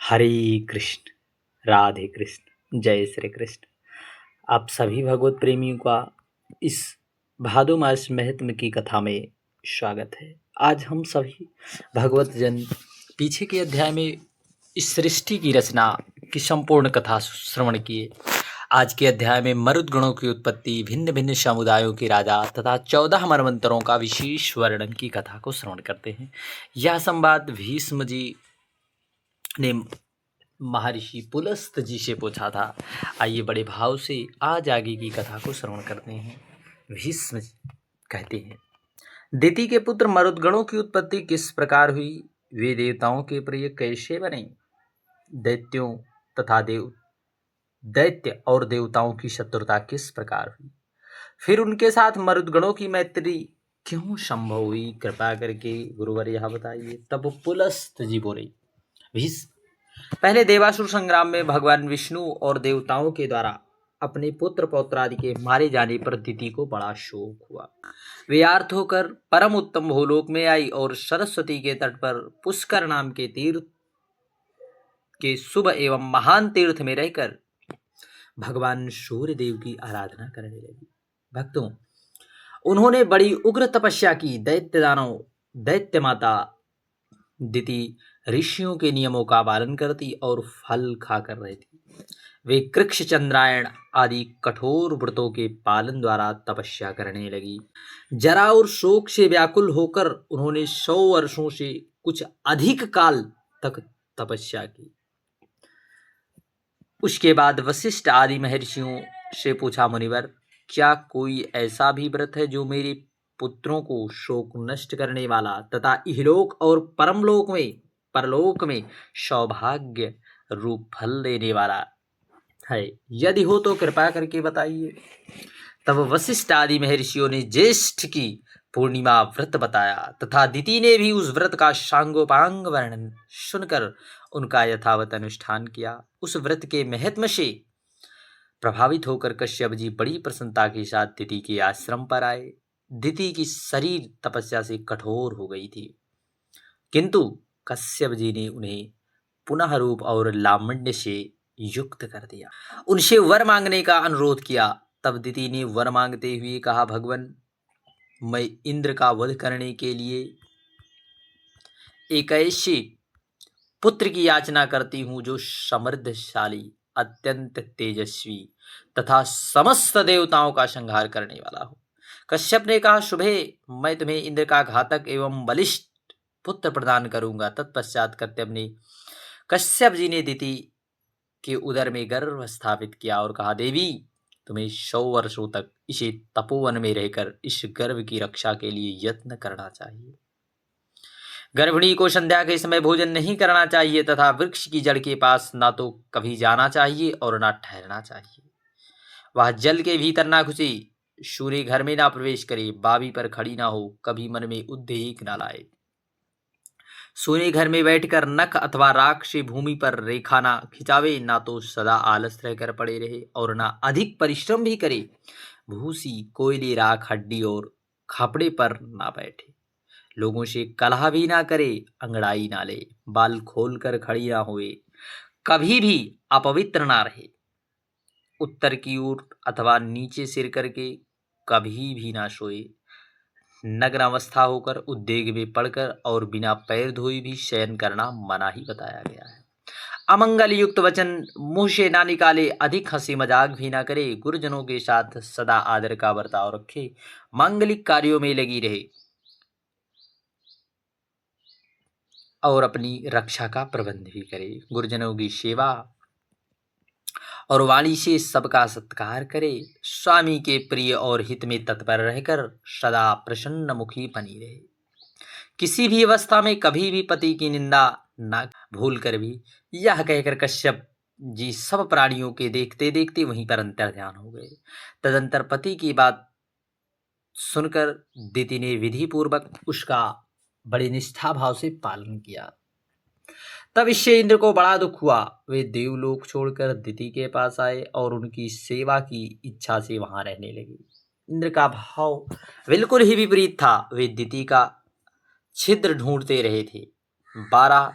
हरे कृष्ण, राधे कृष्ण, जय श्री कृष्ण। आप सभी भगवत प्रेमियों का इस भादो मास महात्म्य की कथा में स्वागत है। आज हम सभी भगवत जन पीछे के अध्याय में इस सृष्टि की रचना की संपूर्ण कथा श्रवण किए। आज के अध्याय में मरुद गणों की उत्पत्ति, भिन्न भिन्न समुदायों के राजा तथा 14 मनवंतरों का विशेष वर्णन की कथा को श्रवण करते हैं। यह संवाद भीष्म जी ने महर्षि पुलस्त जी से पूछा था। आइए बड़े भाव से आज आगे की कथा को श्रवण करते हैं। भीष्म कहते हैं, दिति के पुत्र मरुदगणों की उत्पत्ति किस प्रकार हुई, वे देवताओं के प्रिय कैसे बने, दैत्यों तथा दैत्य और देवताओं की शत्रुता किस प्रकार हुई, फिर उनके साथ मरुदगणों की मैत्री क्यों संभव हुई, कृपा करके गुरुवर यह बताइए। तब पुलस्त जी बोले, भीष्म, पहले देवासुर संग्राम में भगवान विष्णु और देवताओं के द्वारा अपने पुत्र पौत्रादि के मारे जाने पर दिति को बड़ा शोक हुआ। वे आर्त होकर परम उत्तम भूलोक में आई और सरस्वती के तट पर पुष्कर नाम के तीर्थ के शुभ एवं महान तीर्थ में रहकर भगवान सूर्य देव की आराधना करने लगी। भक्तों, उन्होंने बड़ी उग्र तपस्या की। दैत्य माता दिति ऋषियों के नियमों का पालन करती और फल खाकर रहती। वे कृक्ष, चंद्रायण आदि कठोर व्रतों के पालन द्वारा तपस्या करने लगी। जरा और शोक से व्याकुल होकर उन्होंने 100 वर्षों से कुछ अधिक काल तक तपस्या की। उसके बाद वशिष्ठ आदि महर्षियों से पूछा, मुनिवर, क्या कोई ऐसा भी व्रत है जो मेरे पुत्रों को शोक नष्ट करने वाला तथा इहलोक और परलोक में सौभाग्य रूप फल देने वाला है? यदि हो तो कृपा करके बताइए। तब वशिष्ठ आदि महर्षियों ने ज्येष्ठ की पूर्णिमा व्रत बताया तथा दिति ने भी उस व्रत का सांगोपांग वर्णन सुनकर उनका यथावत अनुष्ठान किया। उस व्रत के महत्व से प्रभावित होकर कश्यप जी बड़ी प्रसन्नता के साथ दिति के आश्रम पर आए। दिति की शरीर तपस्या से कठोर हो गई थी, किंतु कश्यप जी ने उन्हें पुनः रूप और लावण्य से युक्त कर दिया। उनसे वर मांगने का अनुरोध किया। तब दिति ने वर मांगते हुए कहा, भगवान, मैं इंद्र का वध करने के लिए एक ऐसे पुत्र की याचना करती हूँ जो समृद्धशाली, अत्यंत तेजस्वी तथा समस्त देवताओं का संहार करने वाला हो। कश्यप ने कहा, शुभे, मैं तुम्हें इंद्र का घातक एवं बलिष्ठ पुत्र प्रदान करूंगा। तत्पश्चात कश्यप जी ने दिति के उदर में गर्भ स्थापित किया और कहा, देवी, तुम्हें 100 वर्षों तक इसे तपोवन में रहकर इस गर्भ की रक्षा के लिए यत्न करना चाहिए। गर्भिणी को संध्या के समय भोजन नहीं करना चाहिए तथा वृक्ष की जड़ के पास ना तो कभी जाना चाहिए और ना ठहरना चाहिए। वह जल के भीतर ना घुसे, सूर्य घर में ना प्रवेश करे, बावी पर खड़ी ना हो, कभी मन में उद्वेग ना लाए, सोने घर में बैठकर नख अथवा राख से भूमि पर रेखा ना खिंचावे, ना तो सदा आलस रहकर पड़े रहे और ना अधिक परिश्रम भी करे। भूसी, कोयले, राख, हड्डी और खापड़े पर ना बैठे, लोगों से कलह भी ना करे, अंगड़ाई ना ले, बाल खोलकर खड़ी ना हुए, कभी भी अपवित्र ना रहे, उत्तर की ओर अथवा नीचे सिर करके कभी भी ना सोए, नग्न अवस्था होकर, उद्वेग में पड़कर और बिना पैर धोए भी शयन करना मना ही बताया गया है। अमंगल युक्त वचन मुंह से ना निकाले, अधिक हंसी मजाक भी ना करे, गुरुजनों के साथ सदा आदर का बर्ताव रखे, मांगलिक कार्यों में लगी रहे और अपनी रक्षा का प्रबंध भी करे, गुरुजनों की सेवा और वाणी से सबका सत्कार करे, स्वामी के प्रिय और हित में तत्पर रहकर सदा प्रसन्न मुखी बनी रहे, किसी भी अवस्था में कभी भी पति की निंदा न भूल कर भी। यह कहकर कश्यप जी सब प्राणियों के देखते देखते वहीं पर अंतर ध्यान हो गए। तदंतर पति की बात सुनकर दिति ने विधि पूर्वक उसका बड़े निष्ठा भाव से पालन किया। तब इससे इंद्र को बड़ा दुख हुआ। वे देवलोक छोड़कर दिति के पास आए और उनकी सेवा की इच्छा से वहां रहने लगे। इंद्र का भाव बिल्कुल ही विपरीत था। वे दिति का छिद्र ढूंढते रहे थे। 12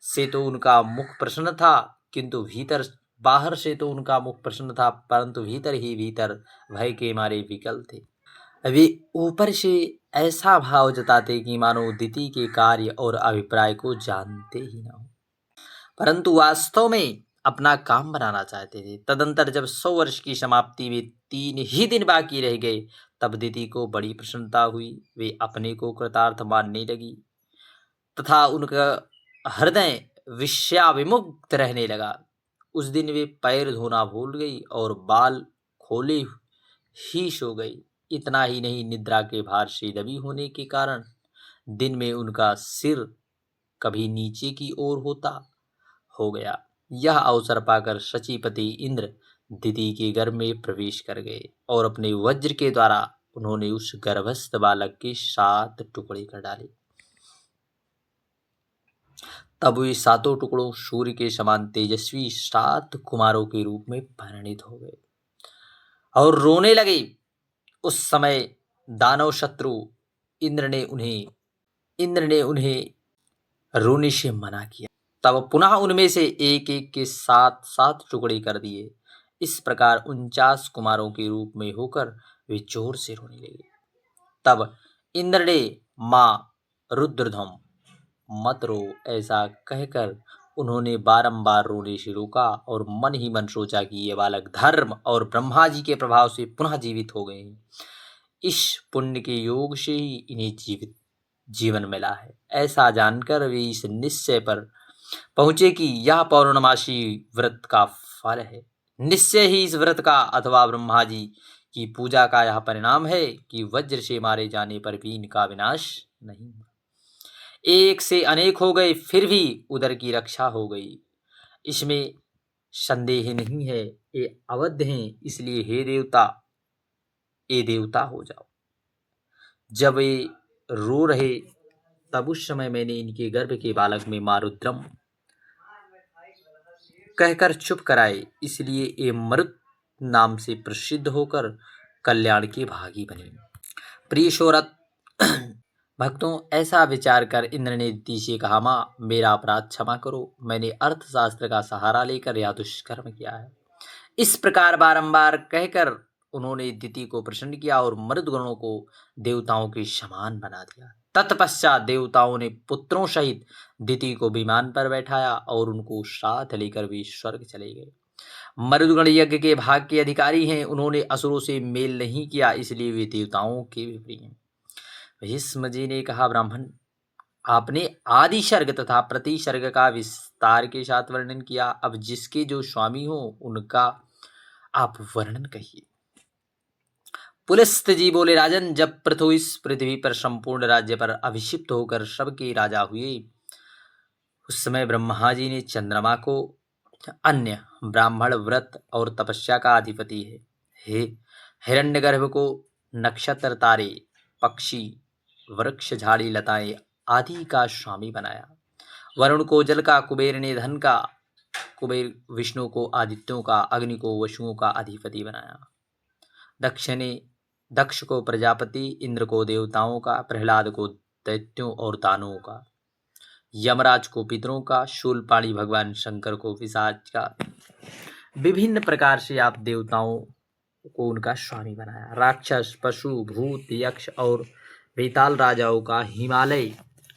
से तो उनका मुख प्रसन्न था, किंतु भीतर बाहर से तो उनका मुख प्रसन्न था, परंतु भीतर ही भीतर भय के मारे विकल थे। वे ऊपर से ऐसा भाव जताते कि मानो दिति के कार्य और अभिप्राय को जानते ही न हो, परंतु वास्तव में अपना काम बनाना चाहते थे। तदंतर जब 100 वर्ष की समाप्ति में 3 ही दिन बाकी रह गए, तब दिति को बड़ी प्रसन्नता हुई। वे अपने को कृतार्थ मानने लगी तथा उनका हृदय विषयाभिमुक्त रहने लगा। उस दिन वे पैर धोना भूल गई और बाल खोले ही सो गई। इतना ही नहीं, निद्रा के भार से दबी होने के कारण दिन में उनका सिर कभी नीचे की ओर होता हो गया। यह अवसर पाकर शचीपति इंद्र दिति के गर्भ में प्रवेश कर गए और अपने वज्र के द्वारा उन्होंने उस गर्भस्थ बालक के 7 टुकड़े कर डाले। तब वे 7 टुकड़ों सूर्य के समान तेजस्वी 7 कुमारों के रूप में परिणित हो गए और रोने लगे। उस समय दानव शत्रु इंद्र ने उन्हें रोने से मना किया। तब पुनः उनमें से एक एक के 7 टुकड़े कर दिए। इस प्रकार 49 कुमारों के रूप में होकर वे जोर से रोने लगे। तब इंद्र ने मां रुद्रध्वम मत रो ऐसा कहकर उन्होंने बारंबार रोने से रोका और मन ही मन सोचा कि ये बालक धर्म और ब्रह्मा जी के प्रभाव से पुनः जीवित हो गए हैं। इस पुण्य के योग से ही इन्हें जीवन मिला है। ऐसा जानकर वे इस निश्चय पर पहुंचे कि यह पौर्णमासी व्रत का फल है। निश्चय ही इस व्रत का अथवा ब्रह्मा जी की पूजा का यह परिणाम है कि वज्र से मारे जाने पर भी इनका विनाश नहीं हुआ। एक से अनेक हो गए, फिर भी उदर की रक्षा हो गई, इसमें संदेह नहीं है। ये अवध हैं, इसलिए हे देवता हो जाओ। जब ये रो रहे तब उस समय मैंने इनके गर्भ के बालक में मारुद्रम कहकर चुप कराए, इसलिए ये मरुत नाम से प्रसिद्ध होकर कल्याण के भागी बने। प्रिय शोरत भक्तों, ऐसा विचार कर इंद्र ने दिति से कहा, माँ मेरा अपराध क्षमा करो, मैंने अर्थशास्त्र का सहारा लेकर यह दुष्कर्म किया है। इस प्रकार बारंबार कहकर उन्होंने दिति को प्रसन्न किया और मरुदगणों को देवताओं के समान बना दिया। तत्पश्चात देवताओं ने पुत्रों सहित दिति को विमान पर बैठाया और उनको साथ लेकर वे स्वर्ग चले गए। मरुदगण यज्ञ के भाग के अधिकारी हैं, उन्होंने असुरों से मेल नहीं किया, इसलिए वे देवताओं के विपरीत हैं। भीष्म जी ने कहा, ब्राह्मण आपने आदि सर्ग तथा प्रति सर्ग का विस्तार के साथ वर्णन किया, अब जिसके जो स्वामी हो उनका आप वर्णन कहिए। पुलस्त जी बोले, राजन जब पृथु इस पृथ्वी पर संपूर्ण राज्य पर अभिषिक्त होकर सबके राजा हुए, उस समय ब्रह्मा जी ने चंद्रमा को अन्य ब्राह्मण व्रत और तपस्या का अधिपति है, हिरण्यगर्भ को नक्षत्र तारे पक्षी वृक्ष झाड़ी लताएं आदि का स्वामी बनाया। वरुण को जल का, कुबेर ने धन का, कुबेर विष्णु को आदित्यों का, अग्नि को वसुओं का अधिपति बनाया। दक्ष को प्रजापति, इंद्र को देवताओं का, प्रहलाद को दैत्यों और दानवों का, यमराज को पितरों का, शूलपाणी भगवान शंकर को पिशाच का। विभिन्न प्रकार से आप देवताओं को उनका स्वामी बनाया। राक्षस, पशु, भूत, यक्ष और बेताल राजाओं का हिमालय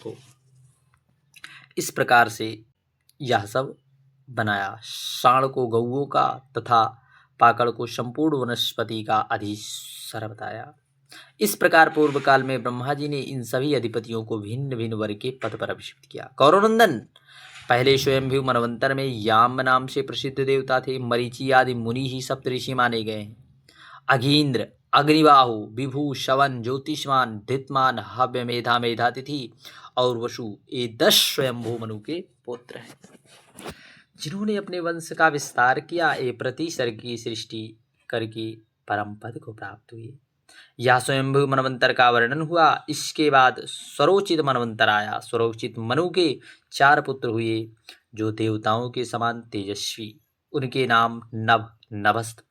को इस प्रकार से यह सब बनाया। साण को गौओं का तथा पाकड़ को संपूर्ण वनस्पति का अधीश्वर बताया। इस प्रकार पूर्व काल में ब्रह्मा जी ने इन सभी अधिपतियों को भिन्न भिन्न वर्ग के पद पर अभिषिक्त किया। कौरवनंदन पहले स्वयंभू मनवंतर में याम नाम से प्रसिद्ध देवता थे। मरीचि आदि मुनि ही सप्तऋषि माने गए हैं। अघीन्द्र, अग्निबाहु, विभु, शवन, ज्योतिष्मान, धितमान, हव्य, मेधा, मेधातिथि और वसु, ये 10 स्वयंभू मनु के पुत्र हैं, जिन्होंने अपने वंश का विस्तार किया। ये प्रति सर्ग की सृष्टि करके परम पद को प्राप्त हुए। यह स्वयंभू मनवंतर का वर्णन हुआ। इसके बाद स्वरोचित मनवंतर आया। स्वरोचित मनु के 4 पुत्र हुए, जो देवताओं के समान तेजस्वी। उनके नाम नभ, नभस्त,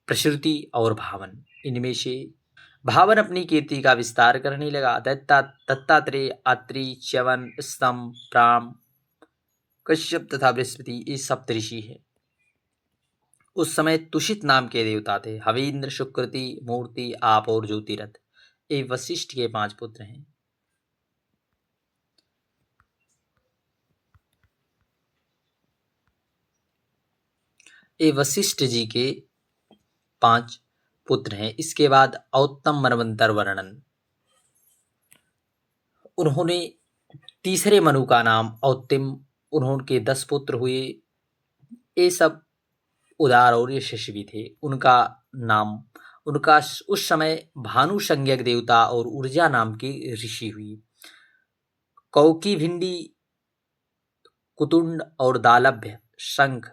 प्रश्रुति और भावन। इनमें से भावन अपनी कीर्ति का विस्तार करने लगा। दत्तात्रेय, अत्रि, च्यवन, स्तंभ, प्राण, कश्यप तथा बृहस्पति ये सप्तऋषि है। उस समय तुषित नाम के देवता थे। हवीन्द्र, सुकृति, मूर्ति, आप और ज्योतिरथ ये वशिष्ठ के 5 पुत्र हैं। ये वशिष्ठ जी के 5 पुत्र हैं। इसके बाद औत्तम मनवंतर वर्णन। उन्होंने तीसरे मनु का नाम औत्तिम, उन्होंने 10 पुत्र हुए। ये सब उदार और यशस्वी थे। उनका उस समय भानु संज्ञक देवता और ऊर्जा नाम की ऋषि हुई। कौकी, भिंडी, कुतुंड और दालभ्य, शंख,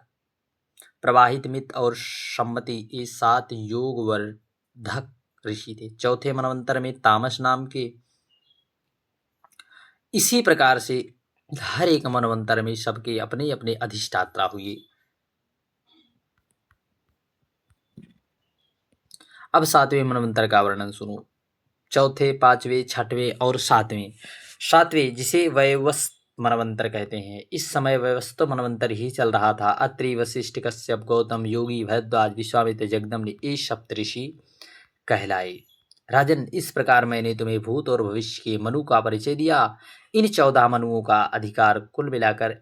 प्रवाहित, मित और सम्मति ये 7 योगवर्धक ऋषि थे। चौथे मनवंतर में तामस नाम के। इसी प्रकार से हर एक मनवंतर में सबके अपने अपने अधिष्ठाता हुए। अब 7वें मनवंतर का वर्णन सुनो। चौथे, 5वें, 6वें और 7वें। 7वें जिसे वैवस्वत मनवंतर कहते हैं। इस समय वैवस्वत मनवंतर ही चल रहा था। अत्रि, वशिष्ठ, कश्यप, गौतम, योगी, भरद्वाज, विश्वामित्र, जगदम्ब ये सप्तऋषि कहलाए। राजन, इस प्रकार मैंने तुम्हें भूत और भविष्य के मनु का परिचय दिया। इन 14 मनुओं का अधिकार कुल मिलाकर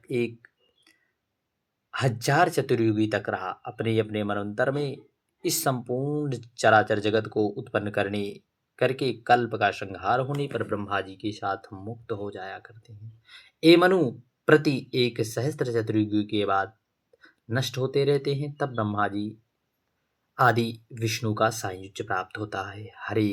1000 चतुर्युगी तक रहा। अपने अपने मनवंतर में इस संपूर्ण चराचर जगत को उत्पन्न करके कल्प का संहार होने पर ब्रह्मा जी के साथ मुक्त हो जाया करते हैं। ये मनु प्रति 1000 चतुर्युगी के बाद नष्ट होते रहते हैं। तब ब्रह्मा जी आदि विष्णु का सायुज्य प्राप्त होता है। हरे